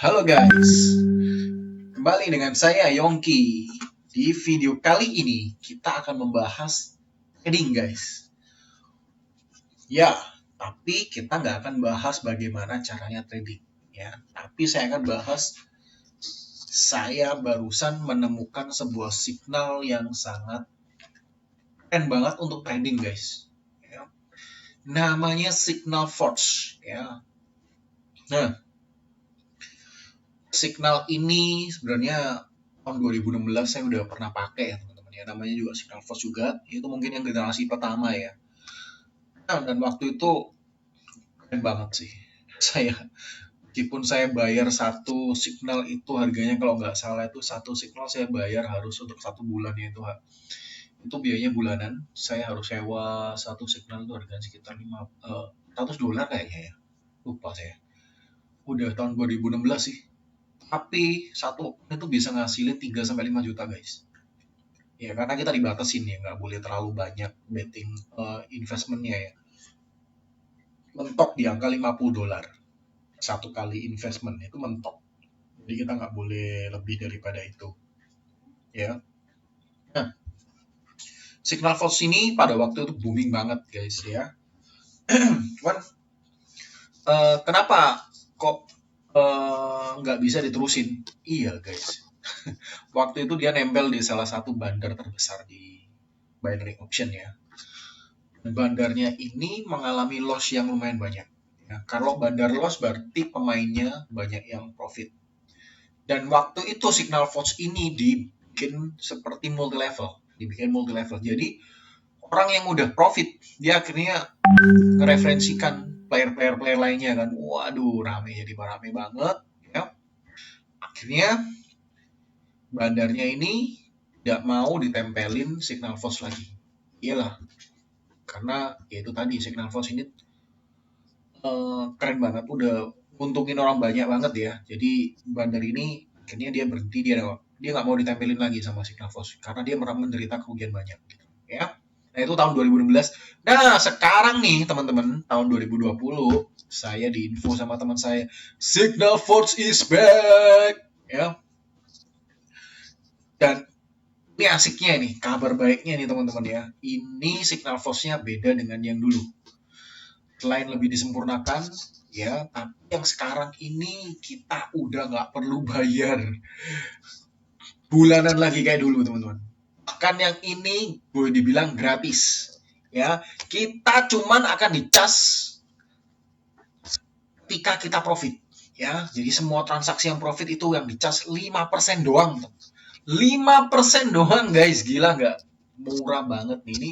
Halo guys, kembali dengan saya Yongki. Di video kali ini kita akan membahas trading guys. Ya, tapi kita nggak akan bahas bagaimana caranya trading ya. Tapi saya akan bahas saya barusan menemukan sebuah signal yang sangat keren banget untuk trading guys. Ya. Namanya signal force ya. Nah, signal ini sebenarnya tahun 2016 saya udah pernah pakai ya teman-teman ya, namanya juga signal force juga, itu mungkin yang generasi pertama ya. Nah, dan waktu itu keren banget sih. Saya meskipun saya bayar satu signal itu harganya kalau nggak salah itu satu signal saya bayar harus untuk 1 bulan ya, itu biayanya bulanan. Saya harus sewa satu signal itu harganya sekitar $100 kayaknya ya, lupa saya. Udah tahun 2016 sih, tapi satu itu bisa ngasilin 3 sampai 5 juta guys. Ya karena kita dibatasin ya, nggak boleh terlalu banyak betting investmentnya ya. Mentok di angka $50 satu kali investment, itu mentok. Jadi kita nggak boleh lebih daripada itu ya. Nah, signal force ini pada waktu itu booming banget guys ya. Cuman kenapa kok nggak bisa diterusin? Iya guys, waktu itu dia nempel di salah satu bandar terbesar di binary option ya. Bandarnya ini mengalami loss yang lumayan banyak. Ya, kalau bandar loss berarti pemainnya banyak yang profit. Dan waktu itu signal force ini dibikin seperti multi level. Jadi orang yang udah profit dia akhirnya mereferensikan player lainnya kan. Waduh, jadi rame banget ya. Akhirnya bandarnya ini tidak mau ditempelin signal force lagi. Iyalah, karena ya itu tadi signal force ini keren banget, udah untungin orang banyak banget ya. Jadi bandar ini akhirnya dia berhenti, dia nggak mau ditempelin lagi sama signal force karena dia menderita kerugian banyak gitu ya. Nah itu tahun 2016. Nah sekarang nih teman-teman, tahun 2020 saya diinfo sama teman saya, signal force is back ya. Dan ini asiknya nih, kabar baiknya nih teman-teman ya, ini signal force-nya beda dengan yang dulu. Selain lebih disempurnakan ya, tapi yang sekarang ini kita udah nggak perlu bayar bulanan lagi kayak dulu teman-teman. Bahkan yang ini boleh dibilang gratis ya. Kita cuman akan dicas ketika kita profit ya. Jadi semua transaksi yang profit itu yang dicas 5% doang. 5% doang guys, gila nggak? Murah banget nih. Ini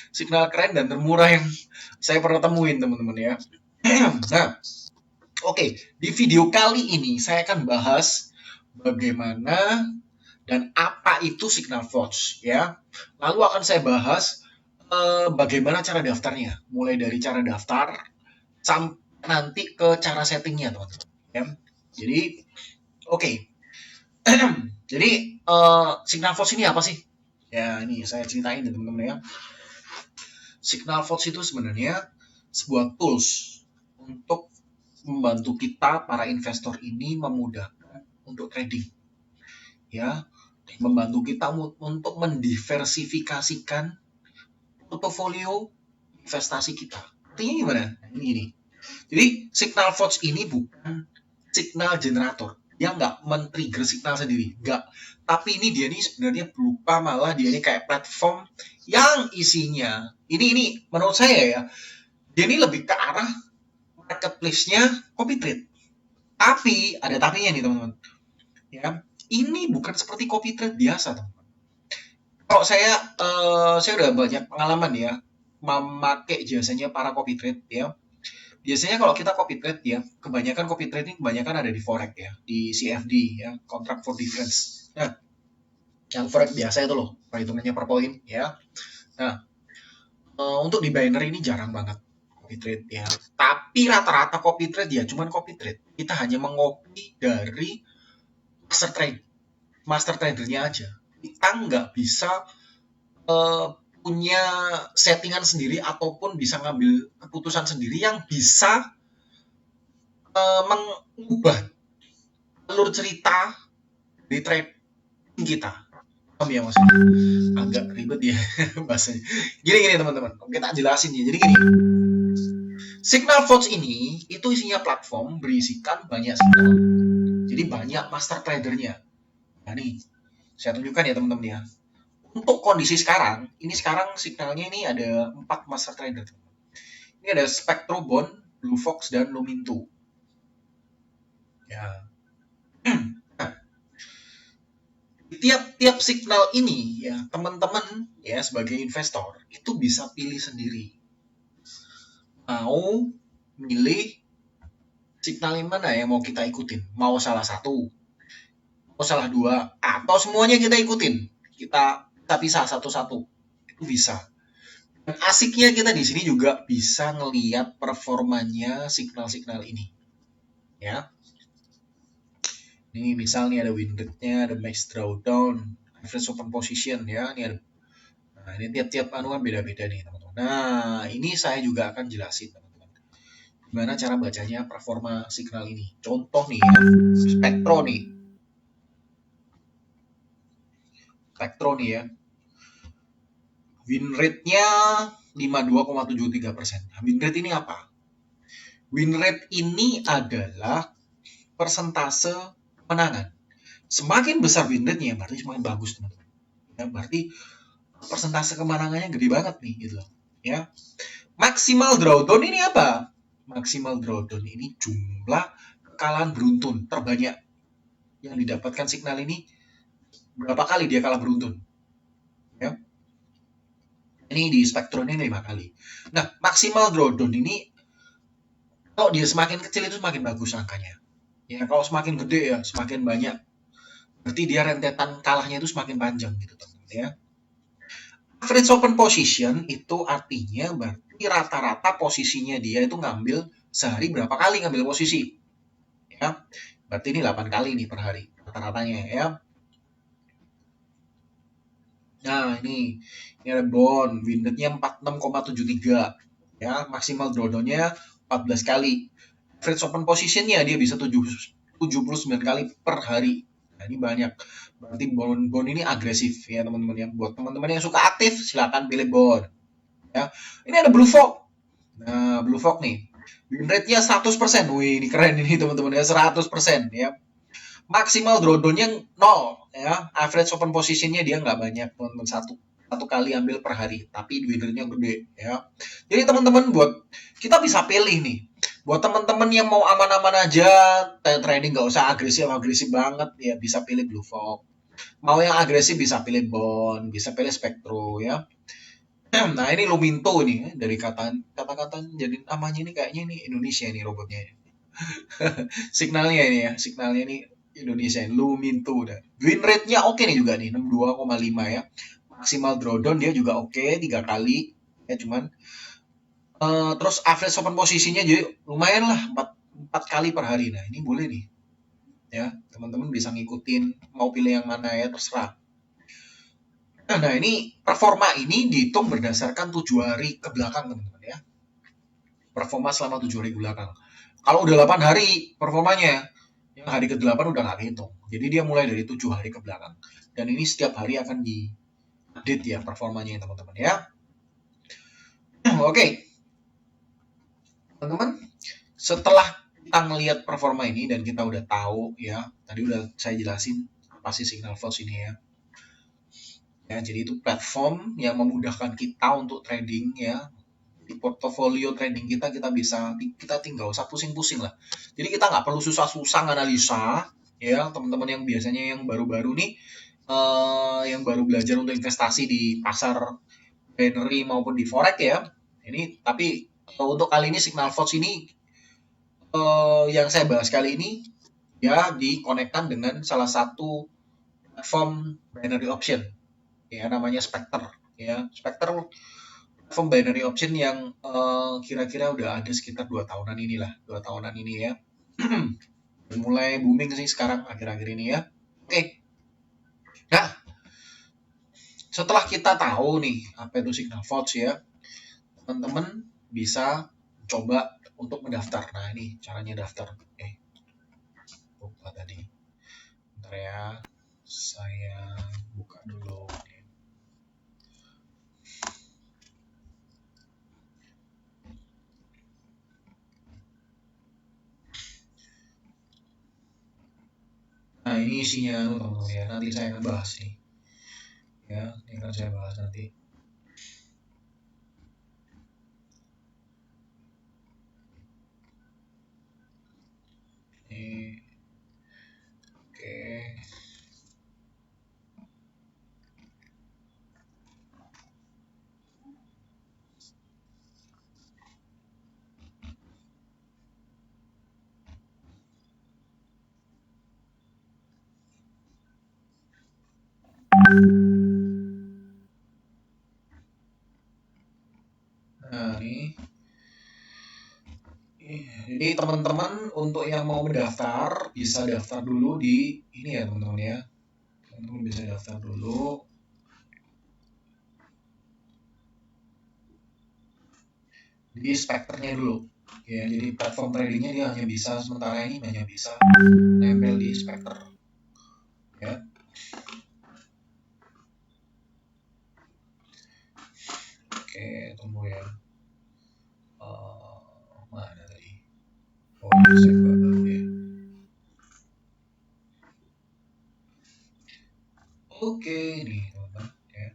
signal keren dan termurah yang saya pernah temuin teman-teman ya. Nah, oke, di video kali ini saya akan bahas bagaimana dan apa itu signal force ya. Lalu akan saya bahas bagaimana cara daftarnya, mulai dari cara daftar sampai nanti ke cara settingnya teman-teman ya. Jadi oke. Jadi signal force ini apa sih? Ya ini saya ceritain ya teman-teman ya. Signal force itu sebenarnya sebuah tools untuk membantu kita para investor ini memudahkan untuk trading ya, membantu kita untuk mendiversifikasikan portofolio investasi kita. Artinya gimana? Ini. Jadi signal force ini bukan signal generator, dia nggak men-trigger signal sendiri, nggak. Tapi ini dia nih sebenarnya berupa, malah dia ini kayak platform yang isinya ini menurut saya ya, dia ini lebih ke arah marketplace-nya copy trade. Tapi ada tapinya nih teman-teman ya, ini bukan seperti copy trade biasa teman-teman. Kalau saya udah banyak pengalaman ya memakai jasanya para copy trade ya. Biasanya kalau kita copy trade ya, kebanyakan copy trade ini kebanyakan ada di forex ya, di CFD ya, contract for difference. Nah, yang forex biasa itu loh, perhitungannya per poin ya. Nah, untuk di binary ini jarang banget copy trade ya. Tapi rata-rata copy trade ya cuman copy trade. Kita hanya mengopi dari master tradernya aja. Kita nggak bisa punya settingan sendiri ataupun bisa ngambil keputusan sendiri yang bisa mengubah alur cerita di trading kita. Paham ya maksudnya? Agak ribet ya bahasanya. Gini teman-teman, kita jelasin ya. Jadi gini, Signal Forge ini itu isinya platform berisikan banyak signal. Jadi banyak master tradernya. Nah nih, saya tunjukkan ya teman-teman ya. Untuk kondisi sekarang, ini sekarang signalnya ini ada 4 master trader. Ini ada Spectrobond, Blue Fox, dan Luminto. Ya. Nah, tiap signal ini ya teman-teman ya sebagai investor itu bisa pilih sendiri. Mau milih signal yang mana yang mau kita ikutin? Mau salah satu, mau salah dua, atau semuanya kita ikutin? Kita pisah satu-satu. Itu bisa. Dan asiknya kita di sini juga bisa ngelihat performanya signal-signal ini. Ya. Ini misalnya ada win rate-nya, ada max drawdown, average open position ya. Ini ada. Nah, ini tiap-tiap kan beda-beda nih, teman-teman. Nah, ini saya juga akan jelasin, teman-teman. Gimana cara bacanya performa signal ini. Contoh nih ya, Spektro nih. Spektro nih ya. Win rate-nya 52,73%. Win rate ini apa? Win rate ini adalah persentase kemenangan. Semakin besar win rate-nya berarti semakin bagus, teman-teman. Ya, berarti persentase kemenangannya gede banget nih gitu. Ya. Maksimal drawdown ini apa? Maksimal drawdown ini jumlah kekalahan beruntun terbanyak yang didapatkan signal ini. Berapa kali dia kalah beruntun? Ya. Ini di spektrum ini 5 kali. Nah, maksimal drawdown ini kalau dia semakin kecil itu semakin bagus angkanya. Ya, kalau semakin gede ya semakin banyak. Berarti dia rentetan kalahnya itu semakin panjang gitu, teman-teman ya. Average open position itu artinya berarti rata-rata posisinya dia itu ngambil sehari berapa kali ngambil posisi. Ya. Berarti ini 8 kali nih per hari rata-ratanya ya. Nah, ini ada bond, win rate-nya 46,73. Ya, maksimal drawdown-nya 14 kali. Average open position-nya dia bisa 79 kali per hari. Nah, ini banyak. Berarti bond ini agresif ya, teman-teman ya. Buat teman-teman yang suka aktif, silakan pilih bond. Ya. Ini ada Blue Fox. Nah, Blue Fox nih. Win rate-nya 100%. Wih, ini keren ini teman-teman ya, 100% ya. Maksimal drawdown-nya 0 ya. Average open position-nya dia nggak banyak, teman-teman, satu kali ambil per hari, tapi winnernya gede ya. Jadi teman-teman buat kita bisa pilih nih. Buat teman-teman yang mau aman-aman aja, trading nggak usah agresif banget ya, bisa pilih Blue Fox. Mau yang agresif bisa pilih bond, bisa pilih Spektro ya. Nah ini Luminto nih dari kata-kata jadi namanya ini kayaknya ini Indonesia nih robotnya. Signalnya ini ya, signalnya ini Indonesia Luminto udah. Win rate-nya oke nih juga nih 62,5 ya. Maksimal drawdown dia juga oke 3 kali ya, cuman terus average open posisinya jadi lumayan lah 4 kali per hari. Nah ini boleh nih ya, teman-teman bisa ngikutin mau pilih yang mana ya, terserah. Nah ini performa ini dihitung berdasarkan 7 hari ke belakang, teman-teman ya. Performa selama 7 hari ke belakang. Kalau udah 8 hari performanya, yang hari ke-8 udah nggak dihitung. Jadi dia mulai dari 7 hari ke belakang. Dan ini setiap hari akan di-update ya performanya teman-teman ya. Oke. Teman-teman, setelah kita ngelihat performa ini dan kita udah tahu ya, tadi udah saya jelasin apa sih Signal Forge ini ya. Ya, jadi itu platform yang memudahkan kita untuk trading ya. Di portofolio trading kita tinggal usah pusing-pusing lah. Jadi kita nggak perlu susah-susah analisa ya, teman-teman yang biasanya yang baru-baru nih yang baru belajar untuk investasi di pasar binary maupun di forex ya. Ini tapi untuk kali ini Signal Forge ini yang saya bahas kali ini ya dikonekkan dengan salah satu platform binary option ya, namanya Spectre ya. Spectre platform binary option yang kira-kira udah ada sekitar 2 tahunan ini ya. Mulai booming sih sekarang akhir-akhir ini ya. Oke. Nah, setelah kita tahu nih apa itu Signal Forge ya, teman-teman bisa coba untuk mendaftar. Nah, ini caranya daftar. Lupa tadi. Bentar ya, saya buka dulu. Nah, ini isinya teman-teman ya. Nanti saya akan bahas nih. Ya, ini akan saya bahas nanti. Oke. Nah, ini. Jadi teman-teman untuk yang mau mendaftar bisa daftar dulu di ini ya teman-teman ya. Teman-teman bisa daftar dulu di Spectre-nya dulu. Ya, jadi platform tradingnya dia hanya bisa sementara ini hanya bisa nempel di Spectre. Ya. Oke, tunggu ya. Mana tadi? Oh, ini saya buka dulu ya. Oke, ini teman-teman ya.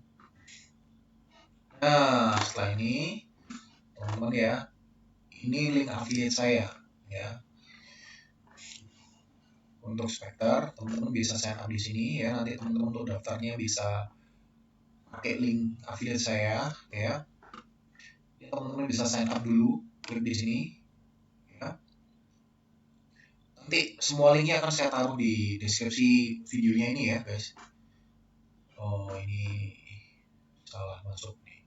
Nah, setelah ini teman-teman ya, ini link affiliate saya ya. Untuk Spectre, teman-teman bisa sign up di sini ya. Nanti teman-teman untuk daftarnya bisa pakai link affiliate saya ya. Teman-teman bisa sign up dulu, klik di sini ya. Nanti semua linknya akan saya taruh di deskripsi videonya ini ya guys. Oh, ini salah masuk nih.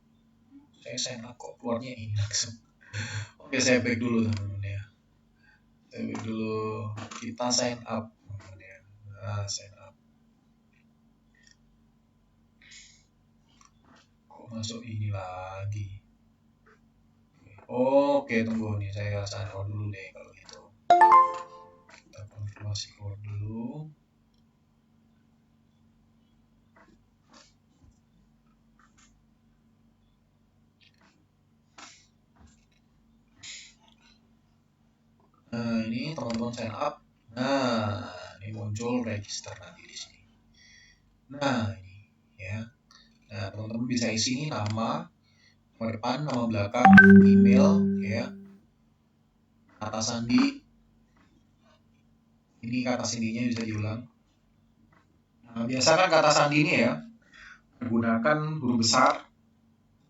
Saya sign up kok keluarnya ini langsung. Oke, saya back dulu teman-teman ya. Saya back dulu. Kita sign up teman-teman ya. Nah, sign up. Kok masuk ini lagi? Oke, tunggu nih, saya sign out dulu deh kalau gitu. Kita konfirmasi keluar dulu. Nah, ini teman-teman sign up. Nah, ini muncul register nanti di sini. Nah, ini ya. Nah, teman-teman bisa isi ini nama depan, nama belakang, email ya. Kata sandi. Ini kata sandinya bisa diulang. Nah, biasa kan kata sandi ini ya menggunakan huruf besar,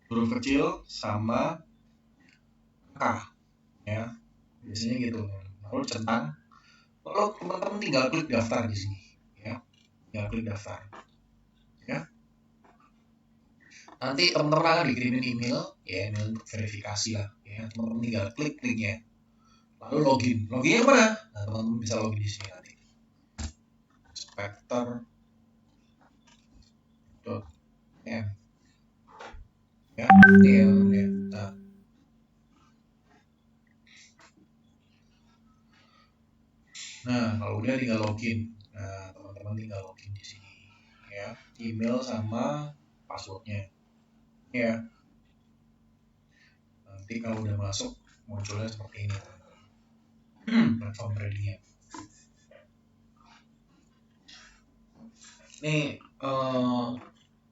huruf kecil, sama angka ya. Biasanya gitu. Lalu centang. Lalu teman-teman tinggal klik daftar di sini ya. Tinggal klik daftar. Ya. Nanti teman-teman akan dikirimin email ya, email untuk verifikasi lah ya. Teman-teman tinggal klik linknya. Lalu login. Loginnya mana? Nah, teman-teman bisa login di sini nanti. Spectre.m ya, ini ya teman-teman ya. Nah, kalau udah tinggal login. Nah, teman-teman tinggal login di sini ya. Email sama passwordnya ya. Nanti kalau udah masuk munculnya seperti ini platform tradingnya. Ini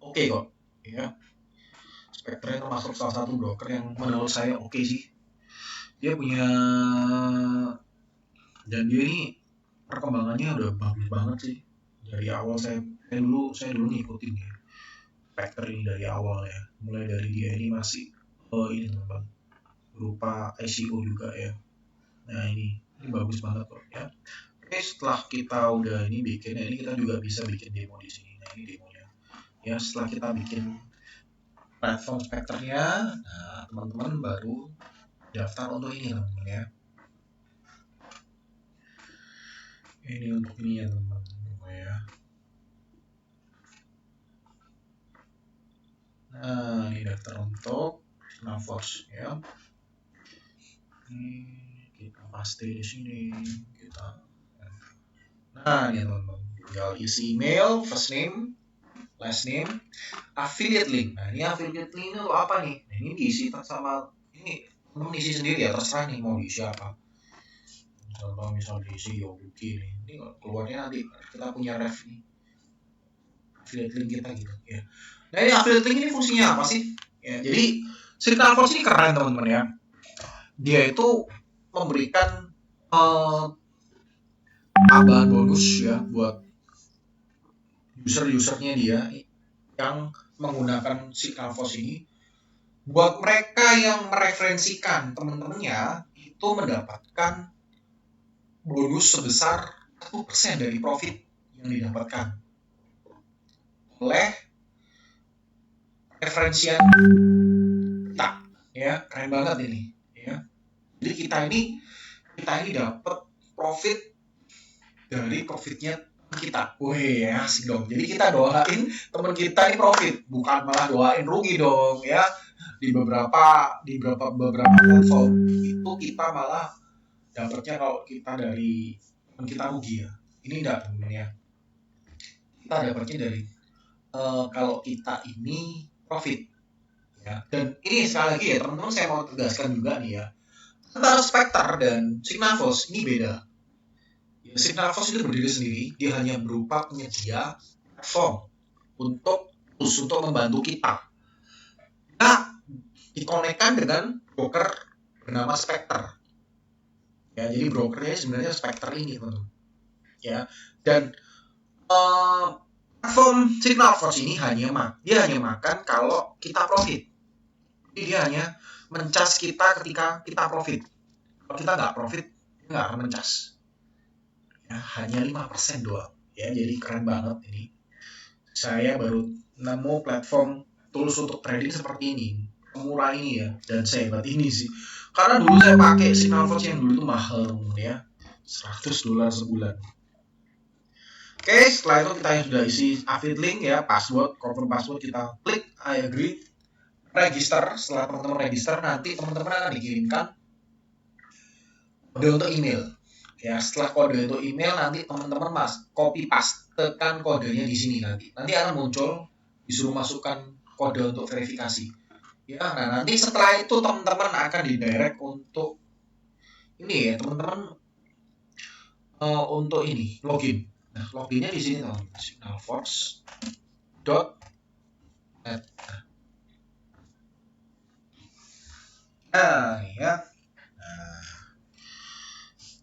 oke kok ya. Spectre termasuk salah satu broker yang menurut saya oke sih. Dia punya, dan dia ini perkembangannya udah bagus banget sih. Dari awal saya dulu ngikutin ya Spectre ini dari awal ya. Mulai dari dia ini masih ini teman-teman berupa ICO juga ya. Nah, ini bagus banget kok ya. Oke, setelah kita udah ini bikin, ini kita juga bisa bikin demo di sini. Nah, ini demonya ya. Setelah kita bikin platform Spectre-nya, nah teman-teman baru daftar untuk ini teman-teman ya. Ini untuk ini ya teman-teman ya. Nah, ini daftar untuk Naforce ya. kita paste di sini, kita. Nah, ini teman-teman, tinggal isi email, first name, last name, affiliate link. Nah, ini affiliate link itu apa nih? Nah, ini diisi sama ini teman isi sendiri ya, terserah nih mau diisi apa. Contoh misal diisi Yobuki nih, ini keluarnya nanti kita punya ref nih, affiliate link kita gitu ya. Nah, ini affiliate link ini fungsinya apa sih? Ya, jadi Signal Force ini keren teman-teman ya. Dia itu memberikan tambahan bonus ya buat user-usernya dia yang menggunakan Signal Force ini. Buat mereka yang mereferensikan teman-temannya itu mendapatkan bonus sebesar 1% dari profit yang didapatkan oleh referensian kita ya. Keren banget ini ya. Jadi kita ini dapat profit dari profitnya kita. Wih, asik dong. Jadi kita doain teman kita ini profit, bukan malah doain rugi dong ya. Di beberapa platform itu kita malah dapatnya kalau kita dari teman kita rugi ya. Ini enggak teman ya. Kita dapatnya dari kalau kita ini profit ya. Dan ini sekali lagi ya teman-teman, saya mau tegaskan juga nih ya, antara Spectre dan Signal Force ini beda. Ya, Signal Force itu berdiri sendiri, dia hanya berupa penyedia platform untuk membantu kita. Kita dikonekkan dengan broker bernama Spectre. Ya, jadi brokernya sebenarnya Spectre ini, teman-teman. Ya, dan platform Signal Force ini hanya makan kalau kita profit. Jadi dia hanya mencas kita ketika kita profit. Kalau kita nggak profit, dia nggak akan mencas. Ya, hanya 5% doang. Ya, jadi keren banget ini. Saya baru nemu platform tools untuk trading seperti ini, murah ini ya, dan sehebat ini sih. Karena dulu saya pakai Signal Force yang dulu tuh mahal ya, $100 sebulan. Oke, setelah itu kita yang sudah isi affiliate link ya, password, confirm password, kita klik I agree, register. Setelah teman-teman register, nanti teman-teman akan dikirimkan kode untuk email. Ya, setelah kode untuk email nanti teman-teman copy pastekan kodenya di sini nanti akan muncul, disuruh masukkan kode untuk verifikasi. Ya, nah nanti setelah itu teman-teman akan didirect untuk ini ya teman-teman, untuk ini login. Nah, loginnya di sini teman-teman, signalforce.net. Nah, ya. Nah,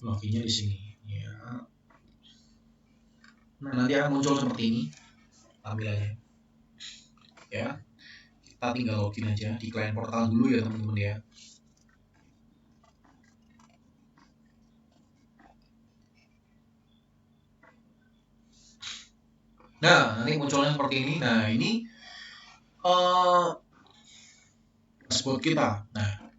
loginnya di sini ya. Nah, nanti akan muncul seperti ini tampilannya. Ya. Kita tinggal login aja di klien portal dulu ya teman-teman ya. Nah, nanti munculnya seperti ini. Nah, ini dashboard kita. Nah,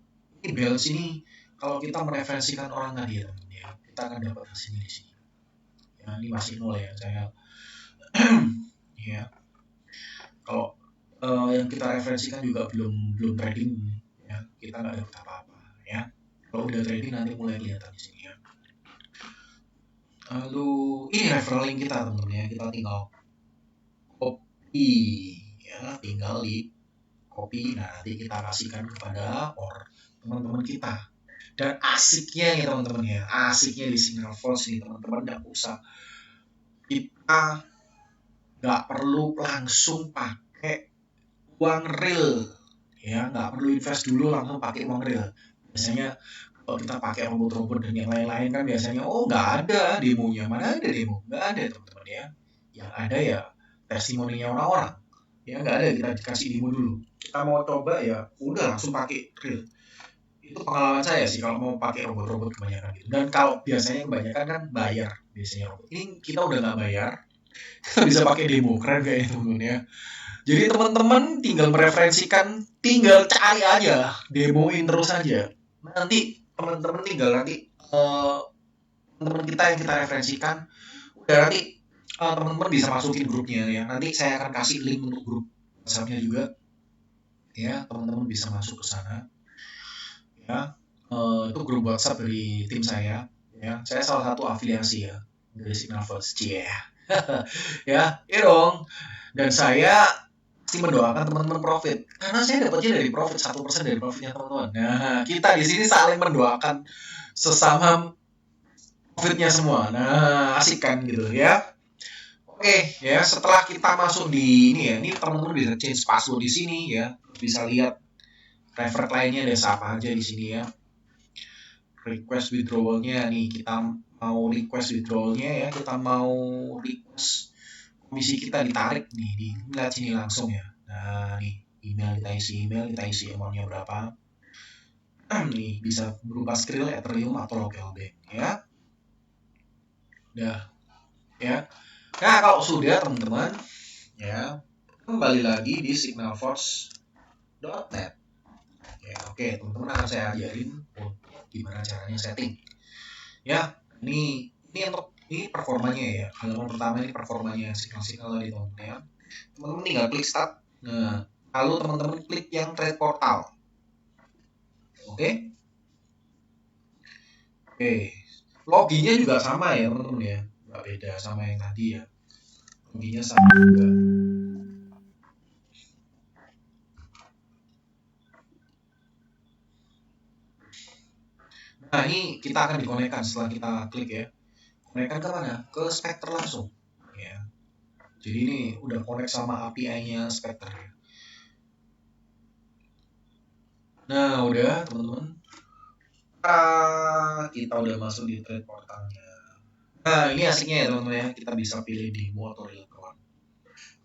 ini balance ini kalau kita mereferensikan orang tadi ya teman-teman ya, kita akan dapat hasilnya di sini. Ya, ini masih nol ya saya. Ya. Kalau yang kita referensikan juga belum trading ya, kita nggak dapat apa-apa ya. Kalau udah trading nanti mulai kelihatan di sini ya. Lalu ini referral link kita teman-teman ya, kita tinggal copy ya, tinggal di copy. Nah, nanti kita kasihkan kepada teman-teman kita. Dan asiknya nih teman-teman ya, asiknya di Signal Force nih teman-teman, kita nggak perlu langsung pakai uang real ya, nggak perlu invest dulu langsung pakai uang real. Biasanya kalau kita pakai robot-robot dan yang lain-lain kan biasanya nggak ada demonya, mana ada demo, nggak ada teman-teman ya. Yang ada ya testimoninya orang-orang ya, nggak ada kita dikasih demo dulu. Kita mau coba ya udah langsung pakai real. Itu pengalaman saya sih kalau mau pakai robot-robot kebanyakan gitu. Dan kalau biasanya kebanyakan kan bayar biasanya robot. Ini kita udah nggak bayar, kita bisa pakai demo. Keren gak ya teman-teman ya. Jadi teman-teman tinggal mereferensikan, tinggal cari aja, demoin terus aja. Nanti teman-teman tinggal nanti teman-teman kita yang kita referensikan, udah nanti teman-teman bisa masukin grupnya ya. Nanti saya akan kasih link untuk grup WhatsApp-nya juga. Ya, teman-teman bisa masuk ke sana. Ya. Itu grup WhatsApp dari tim saya. Ya, saya salah satu afiliasi ya dari Signal First. Ya, dong. Dan saya pasti mendoakan teman-teman profit karena saya dapatnya dari profit 1% dari profitnya teman-teman. Nah, kita di sini saling mendoakan sesama profitnya semua. Nah, asik kan gitu ya. Oke, ya setelah kita masuk di ini ya, ini teman-teman bisa change password di sini ya, bisa lihat revert lainnya ada siapa aja di sini ya. Request withdrawalnya nih, kita mau request withdrawalnya ya, kita mau request komisi kita ditarik nih, lihat sini langsung ya. Nah nih, email kita isi amountnya berapa. Nih bisa berupa Skrill, Ethereum atau local bank ya. Udah ya. Nah kalau sudah teman-teman ya, kembali lagi di signalforce.net ya. Oke teman-teman, akan saya ajarin gimana caranya setting ya. Ini untuk ini performanya ya. Halaman pertama ini performanya signal tadi teman-teman ya. Teman-teman tinggal klik start. Nah lalu teman-teman klik yang trade portal. Oke. Loginnya juga sama ya teman-teman ya, nggak beda sama yang tadi ya, loginnya sama juga. Nah ini kita akan dikonekkan setelah kita klik ya, konekkan ke mana? Ke Spectre langsung ya. Jadi ini udah connect sama API-nya Spectre ya. Nah udah teman-teman, kita udah masuk di trade portalnya. Nah ini asiknya ya teman-teman ya, kita bisa pilih demo atau real count.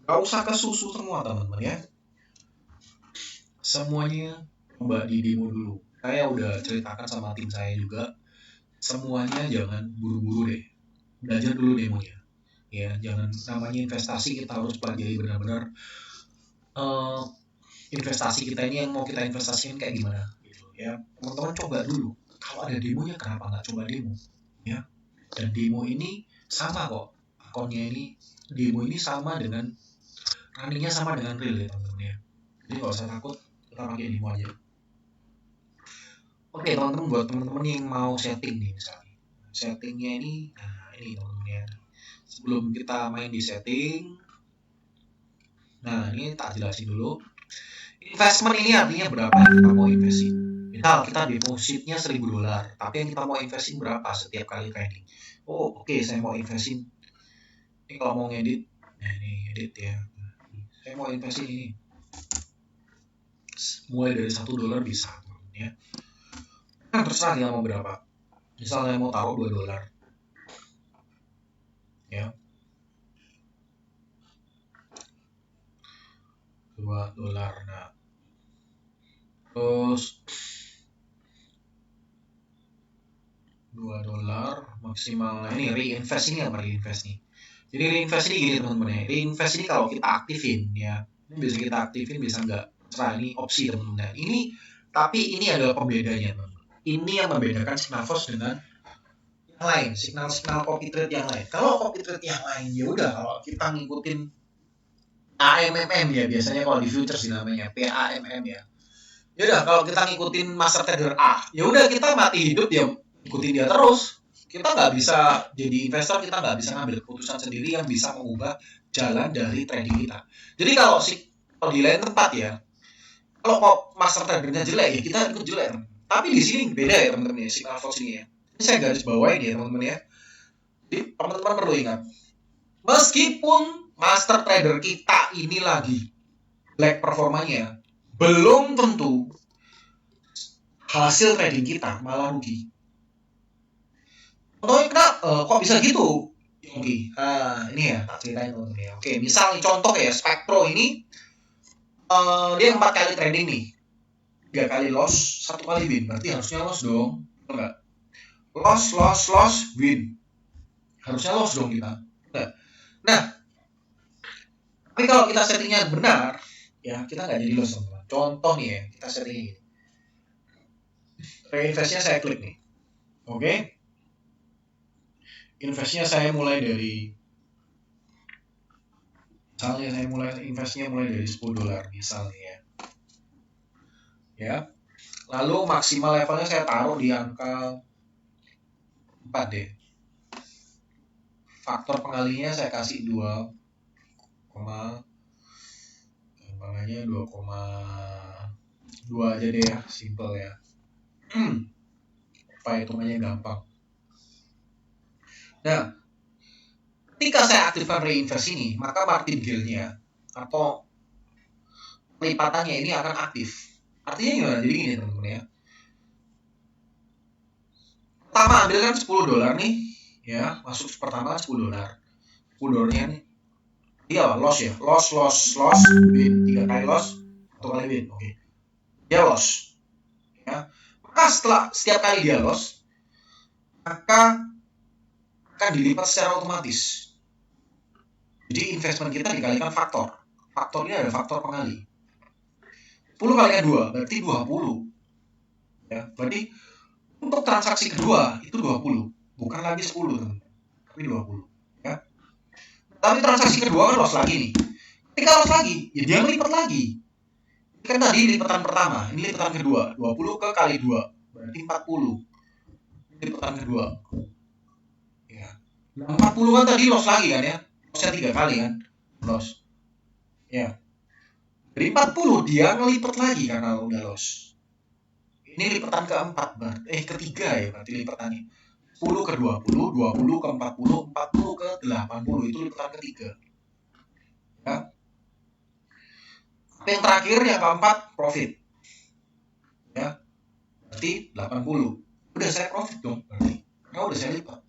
Gak usah ke susu semua teman-teman ya, semuanya coba di demo dulu. Saya udah ceritakan sama tim saya juga, semuanya jangan buru-buru deh, belajar dulu demonya ya. Jangan, namanya investasi kita harus pelajari benar-benar investasi kita ini yang mau kita investasikan kayak gimana gitu ya. Teman-teman coba dulu, kalau ada demonya kenapa nggak coba demo ya. Dan demo ini sama kok, akunnya ini, demo ini sama dengan runningnya sama dengan real ya teman-teman ya. Jadi kalau saya takut, kita pakai demo aja. Oke teman-teman, buat teman-teman yang mau setting nih misalnya, settingnya ini, nah ini teman-teman ya. Sebelum kita main di setting, nah ini tak jelasin dulu. Investment ini artinya berapa yang kita mau investin. Misal kita depositnya $1.000, tapi yang kita mau investin berapa setiap kali trading. Oh oke, saya mau investin, ini kalau mau ngedit, nah ini edit ya, saya mau investin ini, mulai dari $1 bisa ya. Nah, terserah dia mau berapa. Misalnya mau taruh $2 ya, $2. Nah terus $2 maksimal. Nah ini reinvest, ini apa reinvest nih? Jadi reinvest ini gini teman-teman ya, reinvest ini kalau kita aktifin ya, ini bisa kita aktifin, bisa enggak, terserah, ini opsi teman-teman. Ini tapi ini adalah pembedanya teman-teman. Ini yang membedakan Signalforce dengan yang lain, signal copy trade yang lain. Kalau copy trade yang lain ya udah, kalau kita ngikutin AMMM ya, biasanya kalau di futures namanya PAMM ya. Ya udah, kalau kita ngikutin master trader A, ya udah kita mati hidup ya ikutin dia terus. Kita nggak bisa jadi investor, kita nggak bisa ngambil keputusan sendiri yang bisa mengubah jalan dari trading kita. Jadi kalau di lain tempat ya, kalau kok master tradernya jelek ya kita ikut jelek. Tapi di sini beda ya teman-teman ya, Signalforce ini ya. Ini saya garis bawain ya teman-teman ya. Jadi teman-teman perlu ingat, meskipun master trader kita ini lagi black performanya, belum tentu hasil trading kita malah rugi. Contohnya kenapa? Kok bisa gitu? Oke, ini ya tak ceritain teman-teman ya. Oke, misal nih contoh ya, Spectro ini dia 4 kali trading nih, 3 kali loss, 1 kali win, berarti harusnya loss dong, enggak? Loss, win, harusnya loss dong kita. Enggak. Nah, tapi kalau kita settingnya benar, ya kita nggak jadi loss teman-teman. Contoh nih ya, kita settingnya gini. Reinvestnya saya klik nih, oke? Investnya saya mulai dari, misalnya saya investnya mulai dari $10 misalnya ya. Lalu maksimal levelnya saya taruh di angka 4 deh. Faktor pengalinya saya kasih 2, makanya 2,2 aja deh ya, simple ya. Supaya hitungannya gampang. Nah, ketika saya aktifkan reinvest ini, maka martingale-nya atau pelipatannya ini akan aktif. Artinya gimana? Jadi gini teman-teman ya. Pertama ambil kan $10 nih, ya masuk pertama $10. $10-nya nih, iya loss ya, loss, win 3 kali loss, 1 kali win, oke. Dia loss, ya. Maka setelah setiap kali dia loss, maka akan dilipat secara otomatis. Jadi investment kita dikalikan faktor. Faktornya ada faktor pengali. 10 kalikan 2 berarti 20. Ya, berarti untuk transaksi kedua itu 20, bukan lagi 10 teman, tapi 20. Ya. Tapi transaksi kedua kan loss lagi nih. Ketika loss lagi, ya dia melipat lagi. Kan tadi lipatan pertama, ini lipatan kedua, 20 ke kali 2 berarti 40. Lipatan kedua. Ya. Nah, 40 kan tadi loss lagi kan ya. Lossnya 3 kali kan. Loss. Ya. Dari 40 dia ngelipat lagi karena udah loss. Ini lipatan keempat, ketiga ya berarti lipatannya. 10 ke 20, 20 ke 40, 40 ke 80 itu lipatan ketiga. Ya. Yang terakhir yang keempat profit. Ya. Berarti 80. Udah saya profit dong berarti. Karena udah saya lipat.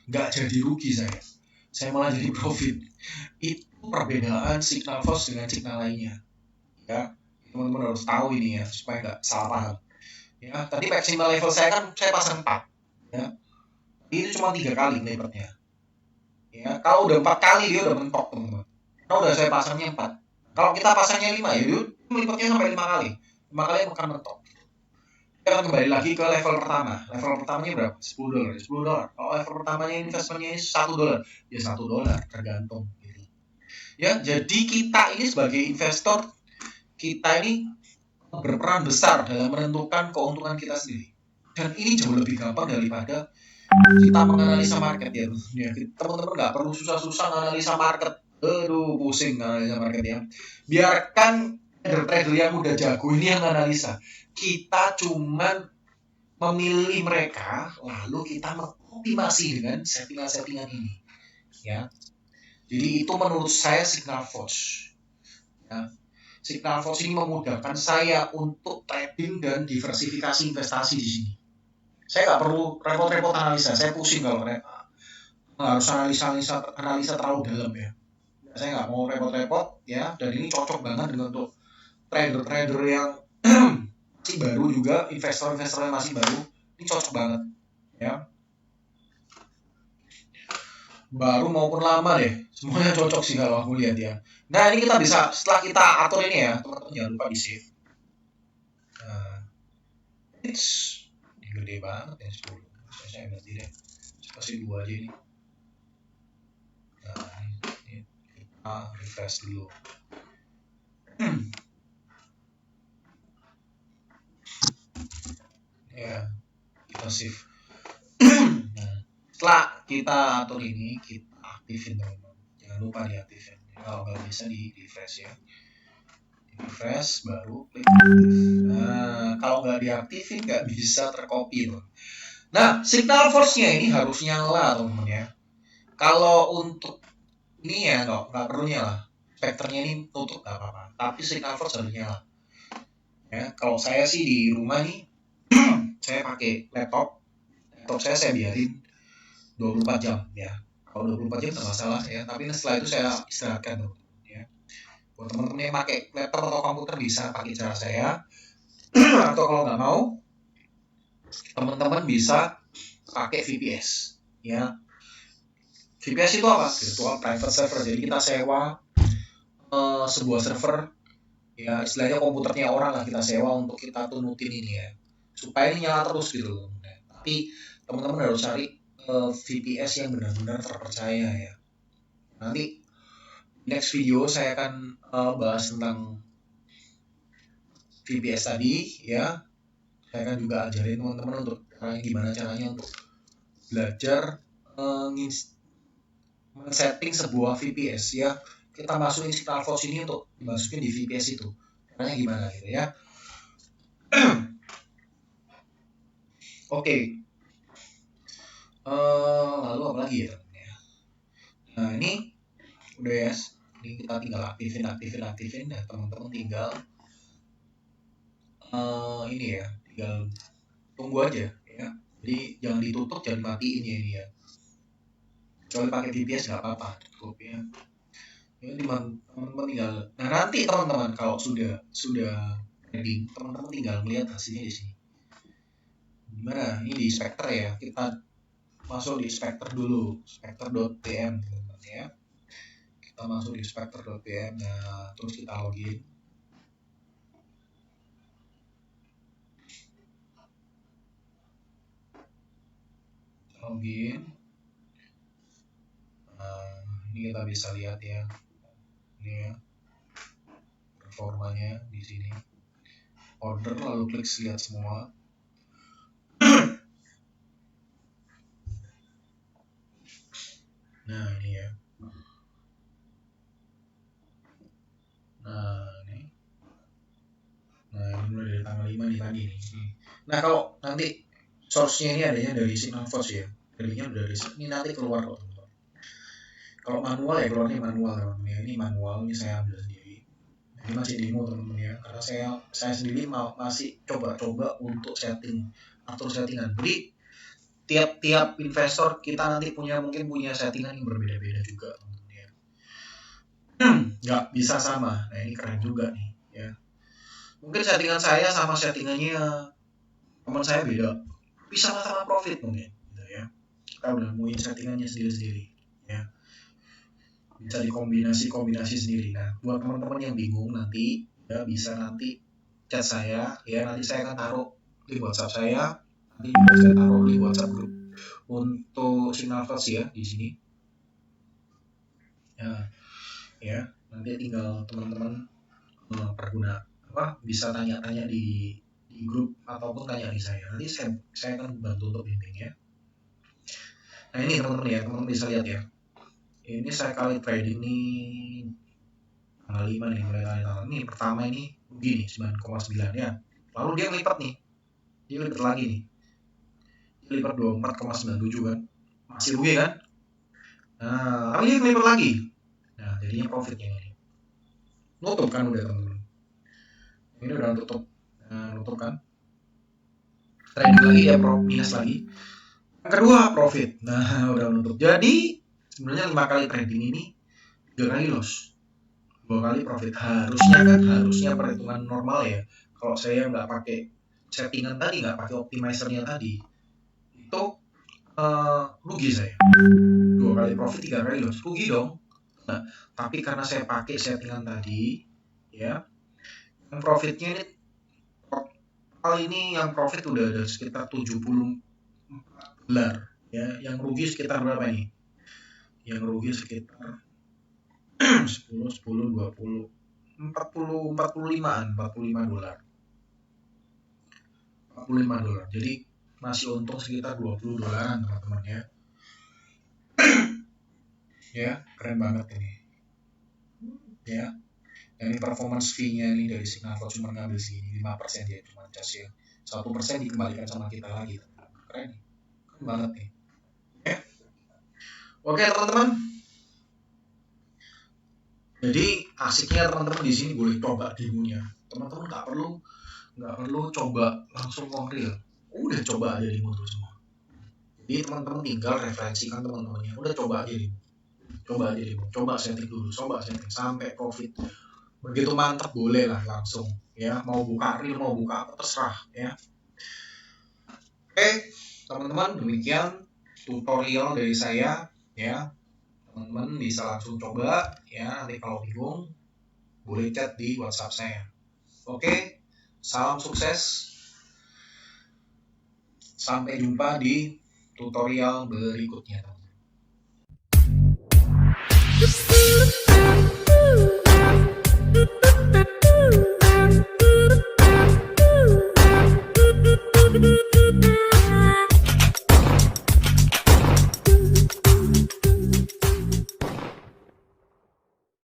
Nggak jadi rugi saya. Saya malah jadi profit. Itu perbedaan signal false dengan signal lainnya. Ya. Teman-teman harus tahu ini ya supaya nggak salah paham. Ya, tadi maksimal level saya kan saya pasang 4. Ya. Ini cuma 3 kali lipatnya. Ya, kalau udah 4 kali dia udah mentok teman-teman. Kalau udah saya pasangnya 4. Kalau kita pasangnya 5 ya dia lipatnya sampai 5 kali. 5 kali akan mentok. Kita akan kembali lagi ke level pertama. Level pertamanya berapa? $10. $10. Kalau level pertamanya investmentnya $1, ya $1 tergantung. Gitu. Ya, jadi kita ini sebagai investor, kita ini berperan besar dalam menentukan keuntungan kita sendiri. Dan ini jauh lebih gampang daripada kita menganalisa market ya. Teman-teman nggak perlu susah-susah menganalisa market. Aduh, pusing analisa market ya. Biarkan trader-trader yang udah jago ini yang analisa. Kita cuman memilih mereka, lalu kita mengoptimasi dengan settingan-settingan ini. Ya. Jadi itu menurut saya signal false. Ya. Signal false ini memudahkan saya untuk trading dan diversifikasi investasi di sini. Saya nggak perlu repot-repot analisa. Saya pusing kalau harus analisa terlalu dalam ya. Saya nggak mau repot-repot ya. Dan ini cocok banget dengan untuk trader-trader yang masih baru juga, investor-investor yang masih baru. Ini cocok banget ya. Baru maupun lama deh, semuanya cocok sih kalau aku lihat ya. Nah ini kita bisa, setelah kita atur ini ya, teman-teman jangan lupa di save. Nah, ini gede banget ya 10. Saya ganti deh, saya kasih 2 aja ini. Nah ini kita refresh dulu. Ya, kita save. Nah, setelah kita atur ini, kita aktifin teman-teman. Jangan lupa diaktifin. Kalau nggak bisa di refresh ya. Refresh baru klik aktif. Nah, kalau nggak diaktifin nggak bisa tercopy loh. Nah, signal force-nya ini harus nyala teman-teman ya. Kalau untuk ini ya nggak perlu nyala. Spekternya ini tutup nggak apa-apa. Tapi signal force harus nyala. Ya, kalau saya sih di rumah nih, saya pakai laptop saya biarin 24 jam ya. Kalau 24 jam nggak masalah ya. Tapi setelah itu saya istirahatkan ya. Buat teman-teman yang pakai laptop atau komputer bisa pakai cara saya. Atau kalau nggak mau, teman-teman bisa pakai VPS ya. VPS itu apa? Virtual Private Server. Jadi kita sewa sebuah server ya, istilahnya komputernya orang lah kita sewa untuk kita tunutin ini ya, supaya ini nyala terus gitu loh. Tapi teman-teman harus cari VPS yang benar-benar terpercaya ya. Nanti next video saya akan bahas tentang VPS tadi ya. Saya kan juga ajarin teman-teman untuk gimana caranya untuk belajar men-setting sebuah VPS ya. Kita masukin signal force ini untuk dimasukin di VPS itu. Caranya gimana gitu ya. Oke. Lalu apa lagi ya? Nah ini udah ya. Ini kita tinggal aktifin. Nah teman-teman tinggal ini ya, tinggal tunggu aja ya. Jadi jangan ditutup, jangan matiin ya ini ya. Kecuali pakai VPS nggak apa-apa, tutup ya. Ini teman-teman tinggal. Nah nanti teman-teman kalau sudah ready, teman-teman tinggal melihat hasilnya di sini. Gimana? Ini di Spectre ya. Kita masuk di Spectre dulu, spectre.pm teman-teman ya. Kita masuk di spectre.pm. Nah terus kita login. Ini kita bisa lihat ya, ini ya performanya di sini. Order lalu klik lihat semua. Nah ini ya. Nah ini mulai dari tanggal 5 nih tadi nih. Nah kalau nanti source-nya ini adanya dari Signal Force ya. Jadinya udah dari ini nanti keluar kok teman-teman. Kalau manual ya keluarnya manual teman-teman ya. Ini manual, ini saya ambil sendiri. Ini masih demo teman-teman ya. Karena saya sendiri masih coba-coba untuk atur settingan. Jadi tiap investor kita nanti mungkin punya settingan yang berbeda-beda juga teman-teman ya. Nggak bisa sama. Nah ini keren juga nih ya. Mungkin settingan saya sama settingannya teman saya beda. Bisa sama profit mungkin gitu ya. Kita udah nemuin settingannya sendiri-sendiri ya. Bisa dikombinasi sendiri. Nah buat teman-teman yang bingung nanti ya bisa nanti chat saya ya. Nanti saya akan taruh link WhatsApp saya. Nanti juga saya taruh link WhatsApp grup untuk Signal Force ya di sini. Ya nanti tinggal teman-teman bisa tanya-tanya di grup ataupun tanya di saya. Nanti saya akan bantu untuk bimbing ya. Nah ini teman-teman ya, teman-teman bisa lihat ya. Ini saya kali trading ini tanggal 5 nih, mulai tanggal ini pertama ini rugi nih 9,9 ya. Lalu dia ngelipat nih. Dia lipat lagi nih. Dia lipat 24,97 kan. Masih rugi kan? Nah, tapi dia ngelipat lagi. Nah, jadinya profitnya ini. Nutup kan udah teman-teman. Ini udah nutup. Nah, nutup kan. Trading lagi ya minus lagi. Yang kedua profit. Nah, udah nutup. Jadi sebenarnya 5 kali trading ini 3 kali loss. 2 kali profit. Harusnya perhitungan normal ya. Kalau saya nggak pakai settingan tadi, nggak pakai optimizernya tadi, itu rugi saya. 2 kali profit, 3 kali loss. Rugi dong. Nah, tapi karena saya pakai settingan tadi, ya, yang profitnya ini kali ini yang profit udah ada sekitar 74 dolar. Ya, yang rugi sekitar berapa ini? Yang rugi sekitar 10, 20, 45 dolar. 45 dolar. Jadi masih untung sekitar 20 dolaran teman-teman ya. Ya, keren banget ini. Ya. Dan ini performance fee-nya ini dari Signal Force cuma ngambil sini 5% dia cuma cas ya. 1% dikembalikan sama kita lagi. Keren nih. Keren banget nih. Ya. Oke, teman-teman. Jadi asiknya teman-teman di sini boleh coba demonya. Teman-teman nggak perlu coba langsung konkril. Udah coba aja demo terus semua. Jadi teman-teman tinggal referensikan teman-temannya. Udah coba aja demo. Coba setting dulu, sampai profit. Begitu mantap boleh lah langsung ya. Mau buka reel, mau buka apa terserah ya. Oke, teman-teman demikian tutorial dari saya ya. Teman-teman bisa langsung coba ya. Nanti kalau bingung boleh chat di WhatsApp saya. Oke, salam sukses. Sampai jumpa di tutorial berikutnya.